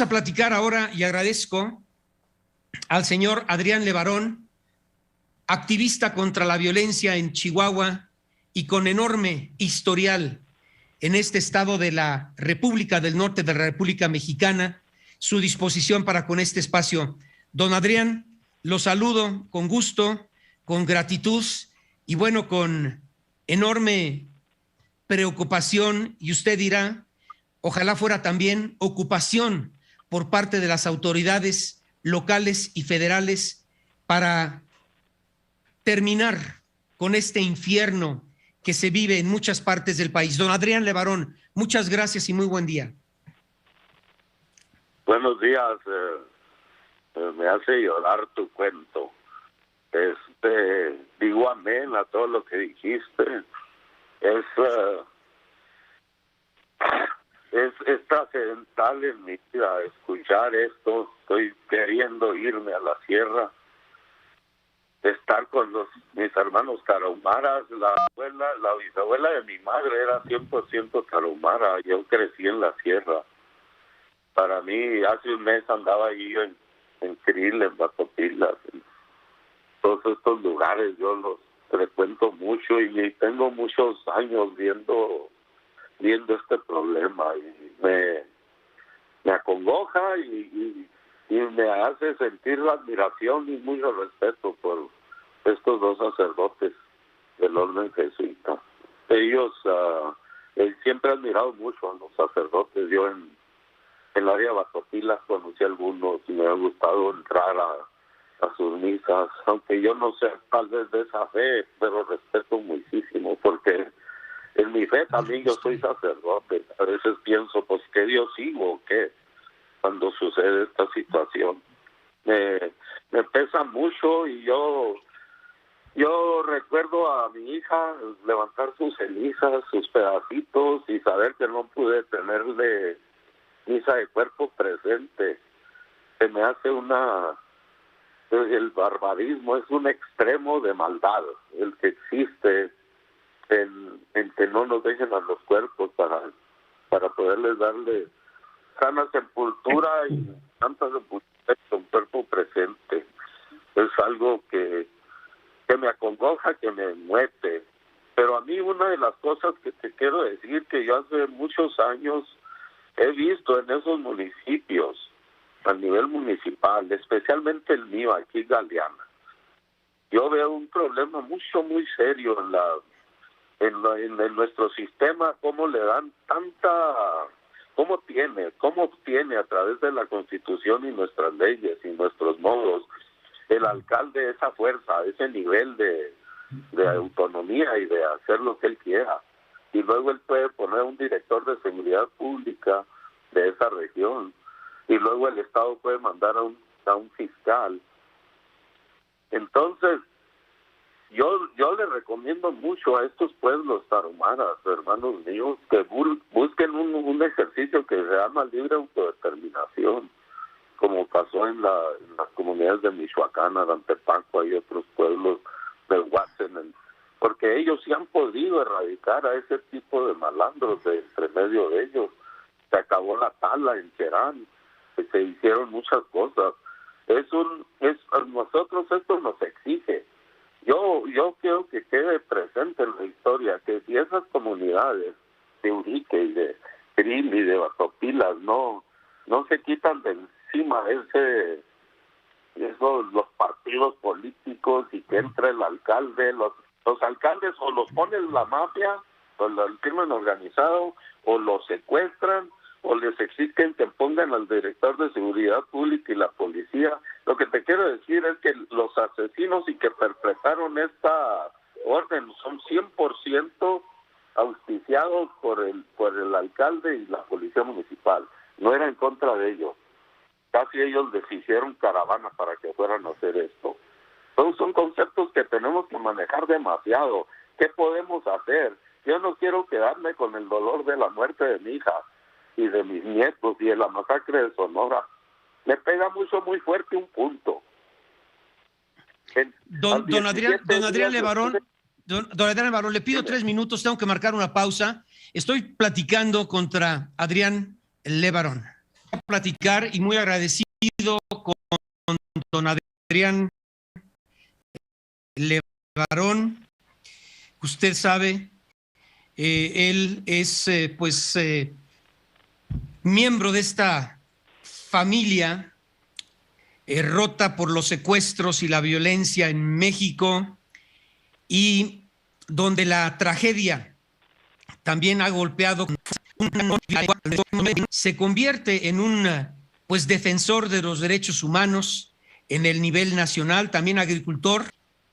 A platicar ahora y agradezco al señor Adrián Levarón, activista contra la violencia en Chihuahua y con enorme historial en este estado de la República del Norte de la República Mexicana, su disposición para con este espacio. Don Adrián, lo saludo con gusto, con gratitud y bueno, con enorme preocupación, y usted dirá, ojalá fuera también ocupación por parte de las autoridades locales y federales para terminar con este infierno que se vive en muchas partes del país. Don Adrián Levarón, muchas gracias y muy buen día. Buenos días, me hace llorar tu cuento. Digo amén a todo lo que dijiste. Es trascendental en mi vida escuchar esto. Estoy queriendo irme a la sierra, estar con mis hermanos tarahumaras. La bisabuela de mi madre era 100% tarahumara. Yo crecí en la sierra. Para mí, hace un mes andaba ahí en Cril, en Batopilas, en todos estos lugares. Yo los frecuento mucho y tengo muchos años viendo este problema, y me acongoja y me hace sentir la admiración y mucho respeto por estos dos sacerdotes del orden jesuita. Ellos, siempre he admirado mucho a los sacerdotes. Yo en el área de Batopilas conocí a algunos y me ha gustado entrar a sus misas, aunque yo no sé tal vez de esa fe, pero respeto muchísimo, porque en mi fe también yo soy sacerdote. A veces pienso, pues, ¿qué Dios sigo o qué? Cuando sucede esta situación. Me pesa mucho, y yo recuerdo a mi hija levantar sus cenizas, sus pedacitos, y saber que no pude tenerle misa de cuerpo presente. Se me hace el barbarismo es un extremo de maldad el que existe en que no nos dejen a los cuerpos para poderles darle sana sepultura y santa sepultura con cuerpo presente. Es algo que me acongoja, que me muete. Pero a mí, una de las cosas que te quiero decir, que yo hace muchos años he visto en esos municipios, a nivel municipal, especialmente el mío, aquí Galeana, yo veo un problema muy serio en nuestro sistema. Cómo le dan cómo obtiene a través de la Constitución y nuestras leyes y nuestros modos el alcalde esa fuerza, ese nivel de autonomía y de hacer lo que él quiera. Y luego él puede poner un director de seguridad pública de esa región, y luego el Estado puede mandar a un fiscal. Entonces, yo le recomiendo mucho a estos pueblos tarahumaras, hermanos míos, que busquen un ejercicio que se llama libre autodeterminación, como pasó en las comunidades de Michoacán, Arantepanco y otros pueblos del Huatzen, porque ellos sí han podido erradicar a ese tipo de malandros de entre medio de ellos. Se acabó la tala en Cherán, se hicieron muchas cosas. A nosotros esto nos exige. Yo quiero que quede presente en la historia que si esas comunidades de Urique y de Cril y de Batopilas no se quitan de encima los partidos políticos, y que entre el alcalde, los alcaldes o los ponen la mafia o el crimen organizado, o los secuestran, o les exigen que pongan al director de seguridad pública y la policía. Lo que te quiero decir es que los asesinos y que perpetraron esta orden son 100% auspiciados por el alcalde y la policía municipal. No era en contra de ellos. Casi ellos les hicieron caravana para que fueran a hacer esto. Entonces son conceptos que tenemos que manejar demasiado. ¿Qué podemos hacer? Yo no quiero quedarme con el dolor de la muerte de mi hija y de mis nietos y de la masacre de Sonora. Me pega muy fuerte un punto. Don Adrián Levarón, le pido 3 minutos, tengo que marcar una pausa. Estoy platicando contra Adrián Levarón. platicar y muy agradecido con don Adrián Levarón. Usted sabe, él es miembro de esta familia rota por los secuestros y la violencia en México, y donde la tragedia también ha golpeado, se convierte en un defensor de los derechos humanos en el nivel nacional, también agricultor.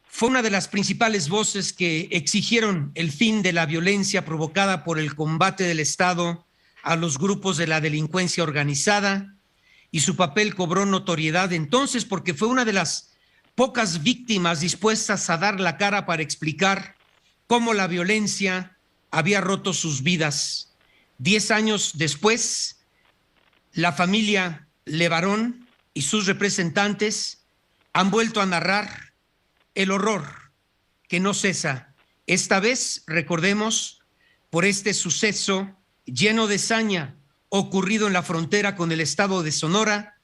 Fue una de las principales voces que exigieron el fin de la violencia provocada por el combate del Estado a los grupos de la delincuencia organizada, y su papel cobró notoriedad entonces porque fue una de las pocas víctimas dispuestas a dar la cara para explicar cómo la violencia había roto sus vidas. 10 años después, la familia Levarón y sus representantes han vuelto a narrar el horror que no cesa. Esta vez, recordemos, por este suceso lleno de saña ocurrido en la frontera con el estado de Sonora,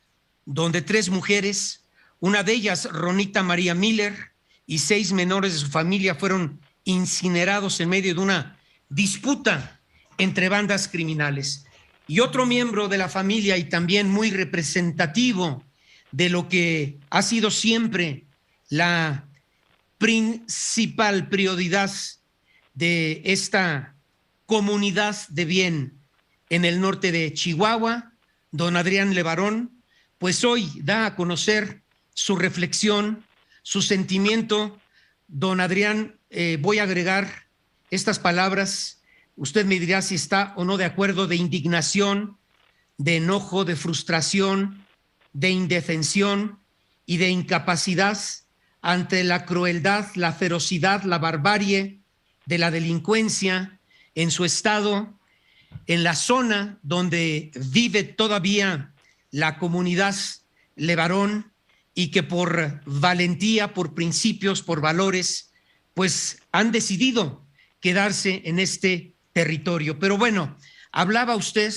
donde 3 mujeres, una de ellas Ronita María Miller, y 6 menores de su familia fueron incinerados en medio de una disputa entre bandas criminales. Y otro miembro de la familia, y también muy representativo de lo que ha sido siempre la principal prioridad de esta comunidad de bien en el norte de Chihuahua, don Adrián Levarón, pues hoy da a conocer su reflexión, su sentimiento. Don Adrián, voy a agregar estas palabras, usted me dirá si está o no de acuerdo: de indignación, de enojo, de frustración, de indefensión y de incapacidad ante la crueldad, la ferocidad, la barbarie de la delincuencia en su estado, en la zona donde vive todavía la comunidad Levarón, y que por valentía, por principios, por valores, pues han decidido quedarse en este territorio. Pero bueno, hablaba usted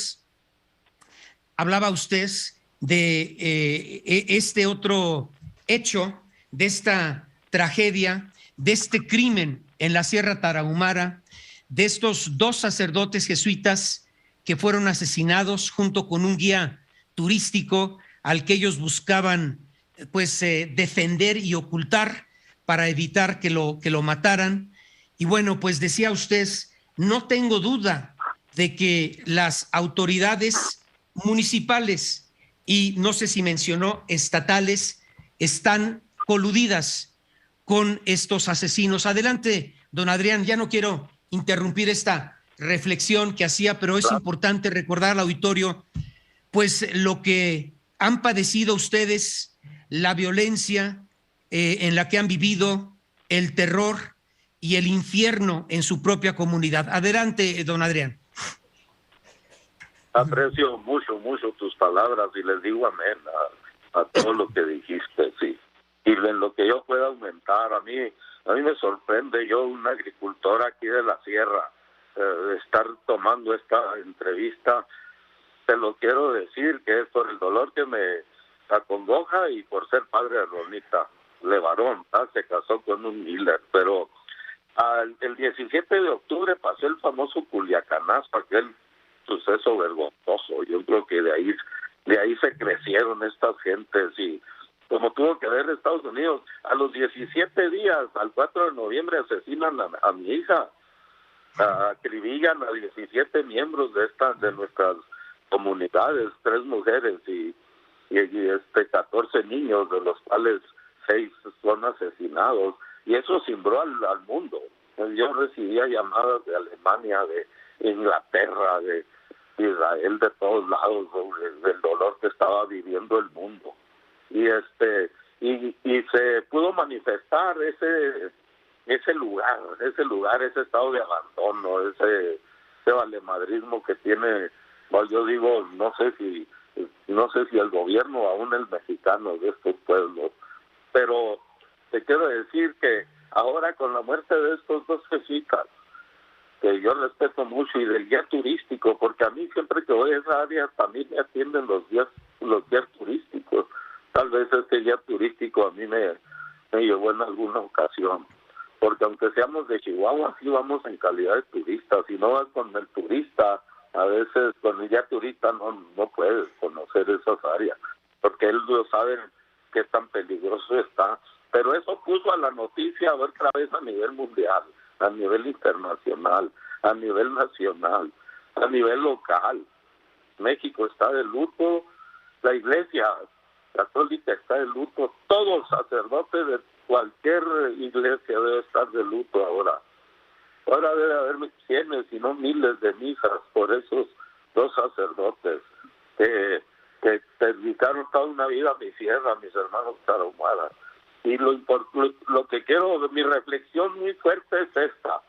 de este otro hecho, de esta tragedia, de este crimen en la Sierra Tarahumara, de estos 2 sacerdotes jesuitas que fueron asesinados junto con un guía turístico al que ellos buscaban defender y ocultar para evitar que lo mataran. Y bueno, pues decía usted, no tengo duda de que las autoridades municipales y no sé si mencionó estatales están coludidas con estos asesinos. Adelante, don Adrián, ya no quiero interrumpir esta reflexión que hacía, pero es importante recordar al auditorio pues lo que han padecido ustedes, la violencia en la que han vivido, el terror y el infierno en su propia comunidad. Adelante, don Adrián. Aprecio mucho tus palabras y les digo amén a todo lo que dijiste, sí. Y en lo que yo pueda aumentar, a mí me sorprende, yo, un agricultor aquí de la sierra, estar tomando esta entrevista. Te lo quiero decir que es por el dolor que me acongoja y por ser padre de Ronita Levarón, se casó con un Miller, pero el 17 de octubre pasó el famoso Culiacanazo, aquel suceso vergonzoso. Yo creo que de ahí se crecieron estas gentes, y como tuvo que ver Estados Unidos, a los 17 días, al 4 de noviembre, asesinan a mi hija, acribillan a 17 miembros de nuestras comunidades, 3 mujeres y 14 niños, de los cuales 6 son asesinados, y eso cimbró al mundo. Yo recibía llamadas de Alemania, de Inglaterra, de Israel, de todos lados, del dolor que estaba viviendo el mundo, y se pudo manifestar ese lugar, ese estado de abandono, ese valemadrismo que tiene. Bueno, yo digo, no sé si el gobierno, aún el mexicano, de estos pueblos, pero te quiero decir que ahora con la muerte de estos 2 jesuitas, que yo respeto mucho, y del guía turístico, porque a mí siempre que voy a esa área también me atienden los guías turísticos. Tal vez este guía turístico a mí me llevó en alguna ocasión, porque aunque seamos de Chihuahua, sí vamos en calidad de turistas. Si no vas con el turista, a veces con el guía turista no puedes conocer esas áreas, porque él no sabe qué tan peligroso está. Pero eso puso a la noticia otra vez a nivel mundial, a nivel internacional, a nivel nacional, a nivel local. México está de luto, la Iglesia Católica está de luto, todo sacerdote de cualquier iglesia debe estar de luto ahora. Ahora debe haber cientos, si no miles de misas por esos dos sacerdotes que dedicaron toda una vida a mi tierra, a mis hermanos tarahumaras. Y lo que quiero, mi reflexión muy fuerte es esta.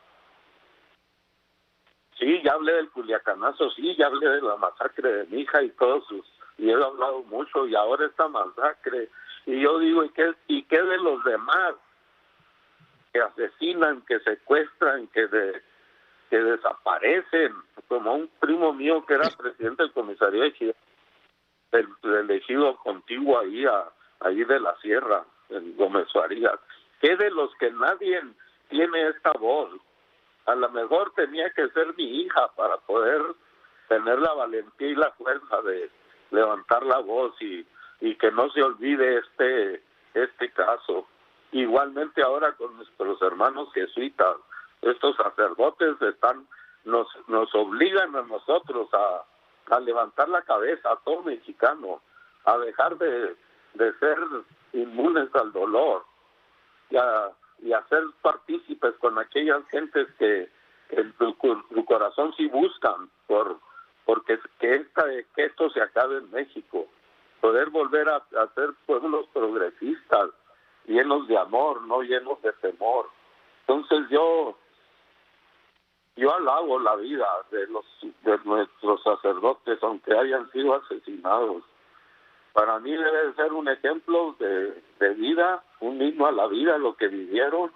Sí, ya hablé del Culiacanazo, sí, ya hablé de la masacre de mi hija y y he hablado mucho, y ahora esta masacre. Y yo digo, ¿y qué de los demás que asesinan, que secuestran, que desaparecen? Como un primo mío que era presidente del comisario de Chihuahua, el ejido contiguo ahí de la sierra, en Gómez Farías. ¿Qué de los que nadie tiene esta voz? A lo mejor tenía que ser mi hija para poder tener la valentía y la fuerza de levantar la voz y que no se olvide este caso. Igualmente ahora con nuestros hermanos jesuitas, estos sacerdotes nos obligan a nosotros a levantar la cabeza, a todo mexicano, a dejar de ser inmunes al dolor y a ser partícipes con aquellas gentes que su corazón sí buscan porque que esto se acabe en México, poder volver a ser pueblos progresistas, llenos de amor, no llenos de temor. Entonces yo alabo la vida de nuestros sacerdotes, aunque hayan sido asesinados. Para mí debe ser un ejemplo de vida, un himno a la vida, lo que vivieron,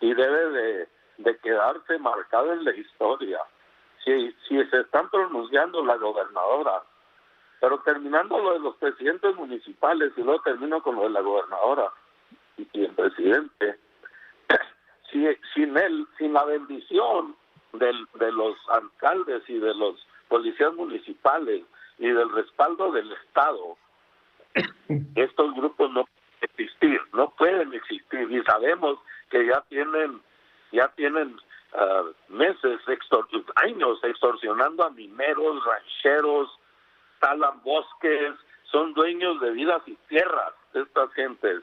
y debe de quedarse marcado en la historia. Si se están pronunciando la gobernadora, pero terminando lo de los presidentes municipales, y luego termino con lo de la gobernadora y el presidente, sin la bendición de los alcaldes y de los policías municipales y del respaldo del Estado, estos grupos no pueden existir, y sabemos que ya tienen meses, años extorsionando a mineros, rancheros, talan bosques, son dueños de vidas y tierras de estas gentes,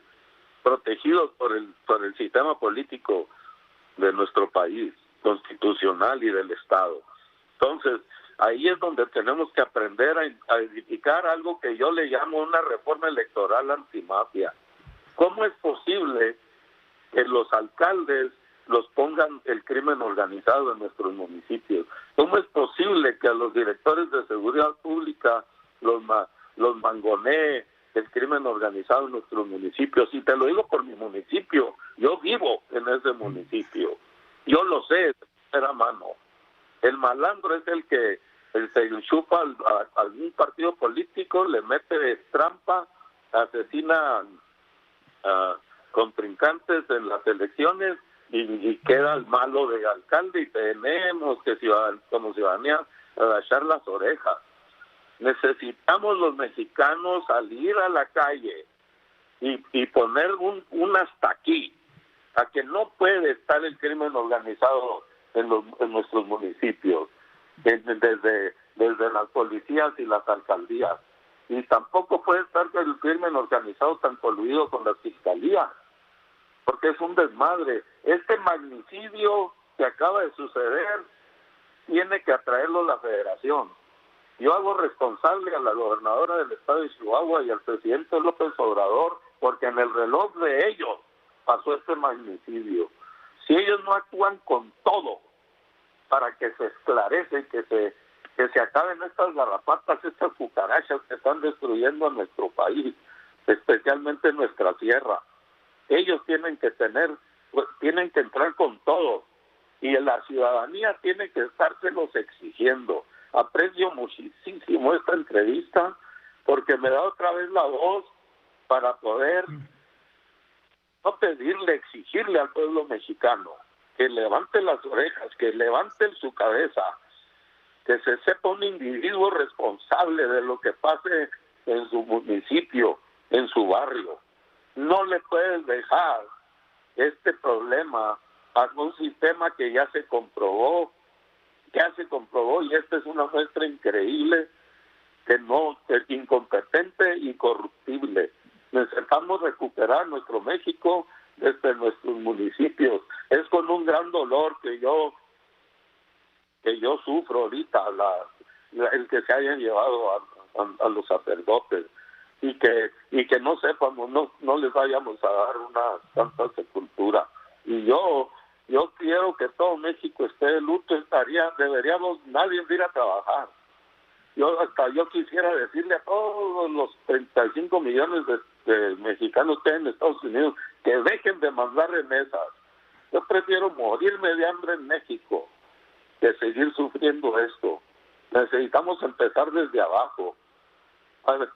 protegidos por el sistema político de nuestro país, constitucional y del Estado. Entonces, ahí es donde tenemos que aprender a edificar algo que yo le llamo una reforma electoral antimafia. ¿Cómo es posible que los alcaldes los pongan el crimen organizado en nuestros municipios? ¿Cómo es posible que a los directores de seguridad pública los mangonee el crimen organizado en nuestros municipios? Y te lo digo por mi municipio, yo vivo en ese municipio, yo lo sé de primera mano. El malandro es el que se chupa a algún partido político, le mete trampa, asesina a contrincantes en las elecciones y queda el malo de alcalde, y tenemos que como ciudadanía agachar las orejas. Necesitamos los mexicanos salir a la calle y poner un hasta aquí, a que no puede estar el crimen organizado en nuestros municipios, desde las policías y las alcaldías, y tampoco puede estar el crimen organizado tan coluido con las fiscalías, porque es un desmadre. Este magnicidio que acaba de suceder tiene que atraerlo la Federación. Yo hago responsable a la gobernadora del estado de Chihuahua y al presidente López Obrador, porque en el reloj de ellos pasó este magnicidio. Si ellos no actúan con todo para que se esclarece, que se acaben estas garrapatas, estas cucarachas que están destruyendo a nuestro país, especialmente nuestra sierra, ellos tienen que entrar con todo y la ciudadanía tiene que estárselos exigiendo. Aprecio muchísimo esta entrevista porque me da otra vez la voz para poder no pedirle, exigirle al pueblo mexicano que levante las orejas, que levante su cabeza, que se sepa un individuo responsable de lo que pase en su municipio, en su barrio. No le puedes dejar este problema a un sistema que ya se comprobó, y esta es una muestra increíble que no es incompetente y corruptible. Necesitamos recuperar nuestro México desde nuestros municipios. Es con un gran dolor que yo sufro ahorita el que se hayan llevado a los sacerdotes y que no sepamos, no les vayamos a dar una santa sepultura. Y yo quiero que todo México esté de luto, deberíamos nadie ir a trabajar. Yo quisiera decirle a todos los 35 millones de mexicanos que hay en Estados Unidos que dejen de mandar remesas. Yo prefiero morirme de hambre en México que seguir sufriendo esto. Necesitamos empezar desde abajo.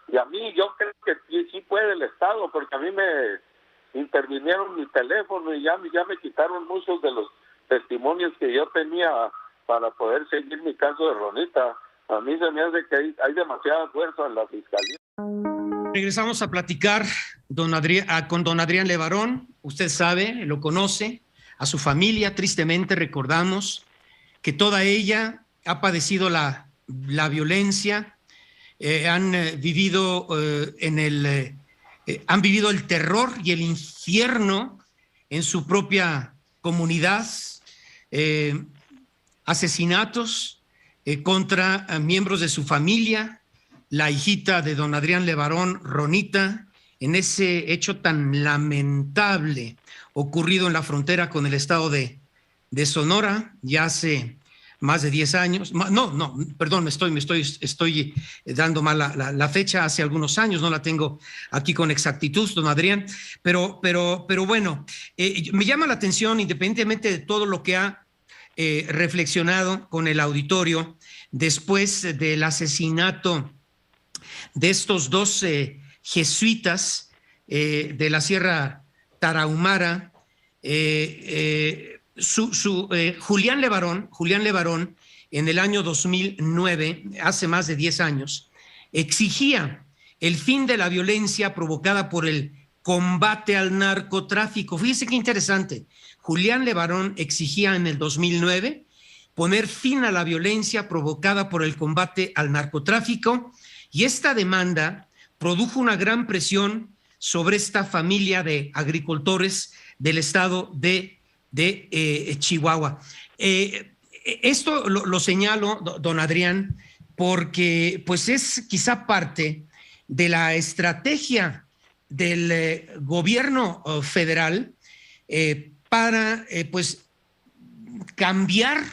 Y a mí, yo creo que sí puede el Estado, porque a mí me intervinieron mi teléfono y ya me quitaron muchos de los testimonios que yo tenía para poder seguir mi caso de Ronita. A mí se me hace que hay demasiada fuerza en la fiscalía. Regresamos a platicar con don Adrián Levarón. Usted sabe, lo conoce, a su familia. Tristemente recordamos que toda ella ha padecido la violencia, han vivido han vivido el terror y el infierno en su propia comunidad, asesinatos contra miembros de su familia, la hijita de don Adrián Levarón, Ronita, en ese hecho tan lamentable ocurrido en la frontera con el estado de Sonora, ya hace más de 10 años. Perdón, me estoy dando mal la fecha, hace algunos años, no la tengo aquí con exactitud, don Adrián, pero bueno, me llama la atención, independientemente de todo lo que ha reflexionado con el auditorio después del asesinato de estos dos jesuitas de la Sierra Tarahumara, Julián Levarón, en el año 2009, hace más de 10 años, exigía el fin de la violencia provocada por el combate al narcotráfico. Fíjese qué interesante. Julián Levarón exigía en el 2009 poner fin a la violencia provocada por el combate al narcotráfico, y esta demanda produjo una gran presión sobre esta familia de agricultores del estado de Chihuahua. Esto lo señalo, don Adrián, porque pues es quizá parte de la estrategia del gobierno federal para pues cambiar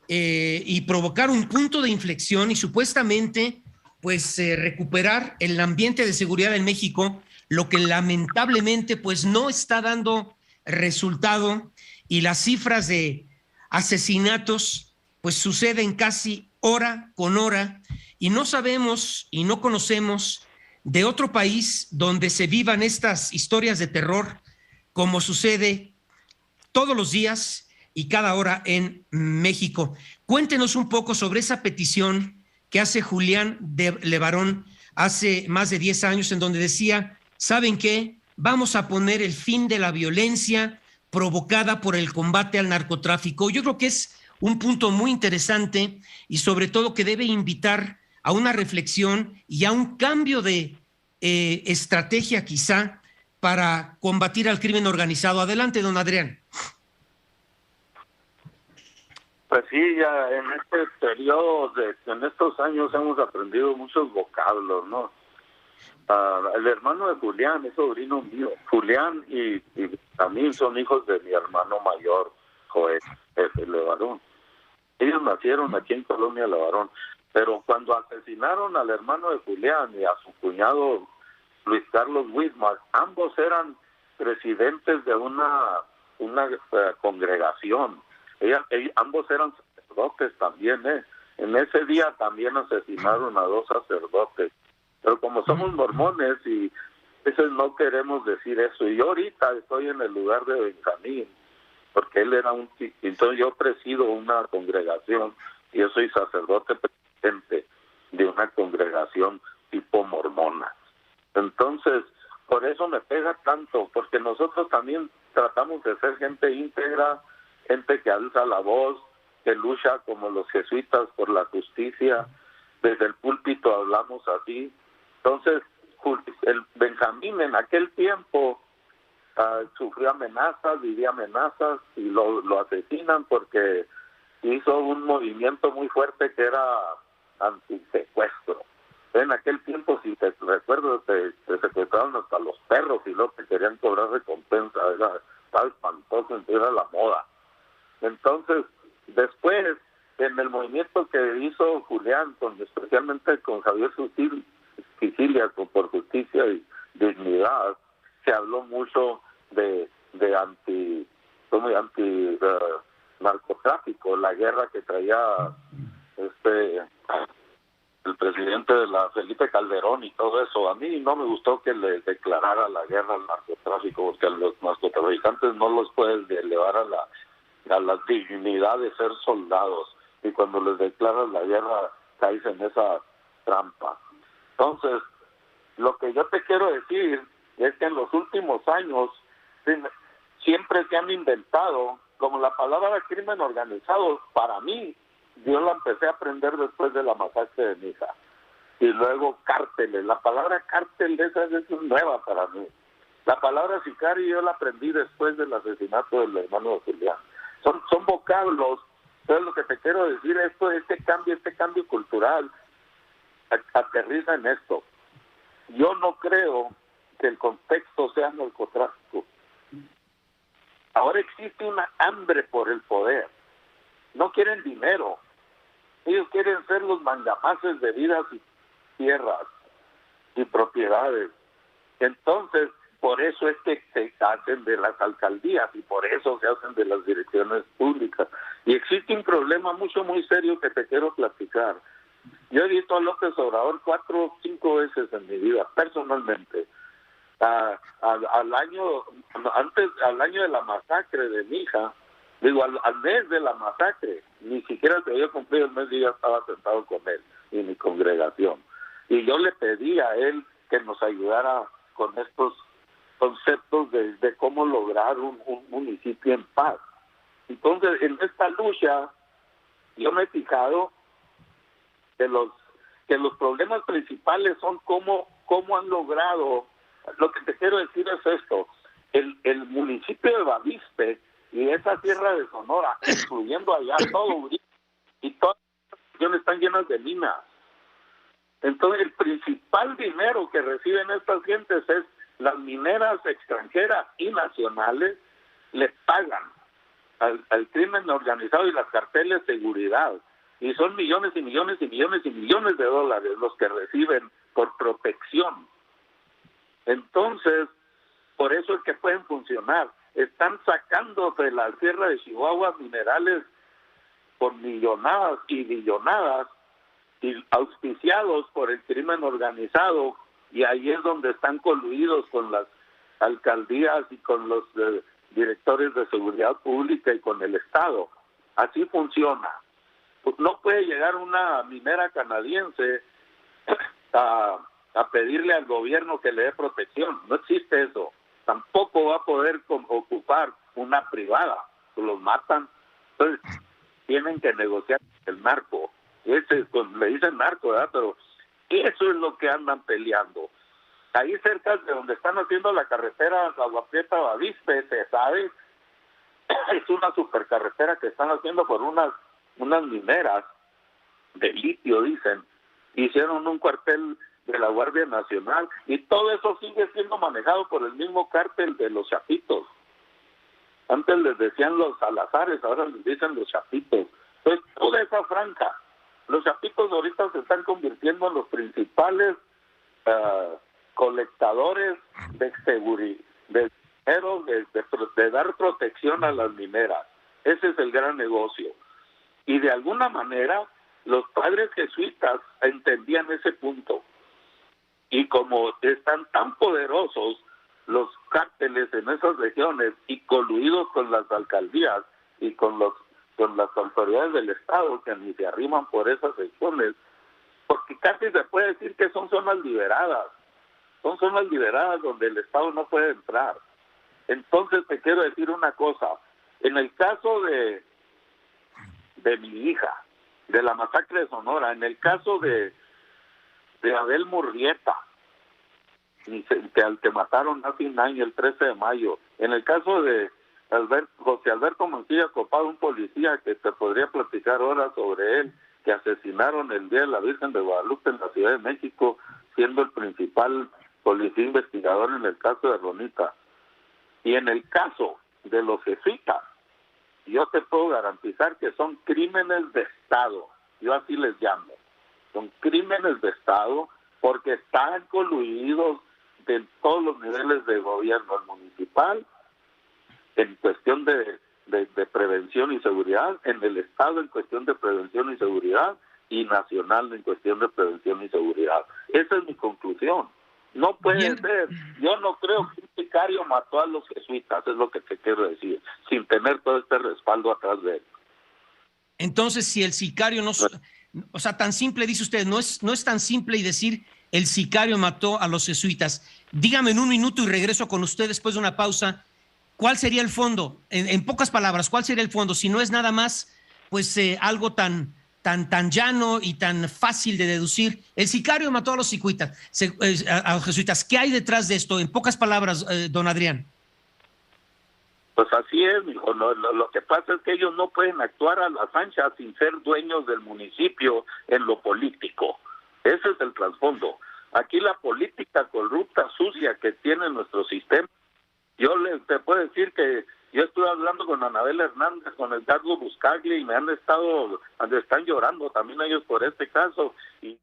y provocar un punto de inflexión y supuestamente pues recuperar el ambiente de seguridad en México, lo que lamentablemente pues no está dando resultado, y las cifras de asesinatos pues suceden casi hora con hora, y no sabemos y no conocemos de otro país donde se vivan estas historias de terror como sucede todos los días y cada hora en México. Cuéntenos un poco sobre esa petición que hace Julián Levarón hace más de 10 años, en donde decía, ¿saben qué? Vamos a poner el fin de la violencia provocada por el combate al narcotráfico. Yo creo que es un punto muy interesante y sobre todo que debe invitar a una reflexión y a un cambio de estrategia quizá para combatir al crimen organizado. Adelante, don Adrián. Pues sí, ya en este periodo, en estos años hemos aprendido muchos vocablos, ¿no? El hermano de Julián es sobrino mío. Julián y también son hijos de mi hermano mayor, Joel Levarón. Ellos nacieron aquí en Colonia Levarón, pero cuando asesinaron al hermano de Julián y a su cuñado Luis Carlos Wismar, ambos eran presidentes de una una congregación. Ambos eran sacerdotes también, ¿eh? En ese día también asesinaron a 2 sacerdotes. Pero como somos mormones y veces no queremos decir eso. Y yo ahorita estoy en el lugar de Benjamín, porque él era entonces yo presido una congregación y yo soy sacerdote presidente de una congregación tipo mormona. Entonces, por eso me pega tanto, porque nosotros también tratamos de ser gente íntegra, gente que alza la voz, que lucha como los jesuitas por la justicia. Desde el púlpito hablamos así. Entonces, el Benjamín en aquel tiempo sufrió amenazas, vivía amenazas y lo asesinan porque hizo un movimiento muy fuerte que era antisecuestro. En aquel tiempo, si te recuerdo, te secuestraron hasta los perros y luego te querían cobrar recompensa. Estaba espantoso, era la moda. Entonces, después, en el movimiento que hizo Julián, especialmente con Javier Sicilia, por justicia y dignidad, se habló mucho de anti narcotráfico, la guerra que traía el presidente de la Felipe Calderón y todo eso. A mí no me gustó que le declarara la guerra al narcotráfico, porque a los narcotraficantes no los puedes elevar a la dignidad de ser soldados, y cuando les declaras la guerra caes en esa trampa. Entonces, lo que yo te quiero decir es que en los últimos años siempre se han inventado, como la palabra crimen organizado, para mí, yo la empecé a aprender después de la masacre de mi hija. Y luego cárteles. La palabra cártel esa es nueva para mí. La palabra sicario yo la aprendí después del asesinato del hermano de Julián. Son vocablos. Entonces lo que te quiero decir es este cambio cultural aterriza en esto. Yo no creo que el contexto sea narcotráfico. Ahora existe una hambre por el poder. No quieren dinero. Ellos quieren ser los mandamases de vidas y tierras y propiedades. Entonces, por eso es que se hacen de las alcaldías y por eso se hacen de las direcciones públicas. Y existe un problema muy serio que te quiero platicar. Yo he visto a López Obrador 4 o 5 veces en mi vida, personalmente. Al año de la masacre de mi hija, al mes de la masacre, ni siquiera se había cumplido el mes y ya estaba sentado con él y mi congregación. Y yo le pedí a él que nos ayudara con estos conceptos de cómo lograr un municipio en paz. Entonces, en esta lucha, yo me he fijado que los problemas principales son cómo han logrado. Lo que te quiero decir es esto: el municipio de Bavispe y esa tierra de Sonora, incluyendo allá todo, y todas las regiones están llenas de minas. Entonces, el principal dinero que reciben estas gentes es las mineras extranjeras y nacionales le pagan al crimen organizado y las carteles de seguridad. Y son millones y millones y millones y millones de dólares los que reciben por protección. Entonces, por eso es que pueden funcionar. Están sacando de la sierra de Chihuahua minerales por millonadas y billonadas, y auspiciados por el crimen organizado, y ahí es donde están coludidos con las alcaldías y con los directores de seguridad pública y con el Estado. Así funciona. Pues no puede llegar una minera canadiense a pedirle al gobierno que le dé protección. No existe eso. Tampoco va a poder ocupar una privada. Los matan. Entonces, tienen que negociar el narco. Le dicen narco, ¿verdad? Pero eso es lo que andan peleando. Ahí cerca de donde están haciendo la carretera Agua Prieta Bavispe, se sabe, es una supercarretera que están haciendo por unas mineras de litio, dicen. Hicieron un cuartel de la Guardia Nacional y todo eso sigue siendo manejado por el mismo cártel de los Chapitos. Antes les decían los Salazares, ahora les dicen los Chapitos. Entonces, toda esa franja, los Chapitos ahorita se están convirtiendo en los principales colectadores de Pero de dar protección a las mineras. Ese es el gran negocio. Y de alguna manera los padres jesuitas entendían ese punto. Y como están tan poderosos los cárteles en esas regiones y coluidos con las alcaldías y con las autoridades del Estado que ni se arriman por esas regiones, porque casi se puede decir que son zonas liberadas donde el Estado no puede entrar. Entonces te quiero decir una cosa, en el caso de mi hija, de la masacre de Sonora, en el caso de Abel Murrieta, al que mataron hace un año, el 13 de mayo, en el caso de José Alberto Mancilla Copado, un policía que te podría platicar horas sobre él, que asesinaron el día de la Virgen de Guadalupe en la Ciudad de México, siendo el principal policía investigador en el caso de Ronita. Y en el caso de los jesuitas, yo te puedo garantizar que son crímenes de Estado, yo así les llamo, son crímenes de Estado porque están coluidos de todos los niveles de gobierno, el municipal, en cuestión de prevención y seguridad, en el Estado en cuestión de prevención y seguridad, y nacional en cuestión de prevención y seguridad. Esa es mi conclusión. No puede ser. Yo no creo que un sicario mató a los jesuitas, es lo que te quiero decir, sin tener todo este respaldo atrás de él. Entonces, si el sicario no... O sea, tan simple, dice usted, no es tan simple y decir el sicario mató a los jesuitas. Dígame en un minuto y regreso con usted después de una pausa. ¿Cuál sería el fondo? En pocas palabras, ¿cuál sería el fondo? Si no es nada más, pues algo tan llano y tan fácil de deducir. El sicario mató a los jesuitas. ¿Qué hay detrás de esto? En pocas palabras, don Adrián. Pues así es, mijo. Lo que pasa es que ellos no pueden actuar a las anchas sin ser dueños del municipio en lo político. Ese es el trasfondo. Aquí la política corrupta, sucia que tiene nuestro sistema. Te puedo decir que yo estuve hablando con Anabel Hernández, con Edgardo Buscaglia, y están llorando también ellos por este caso. Y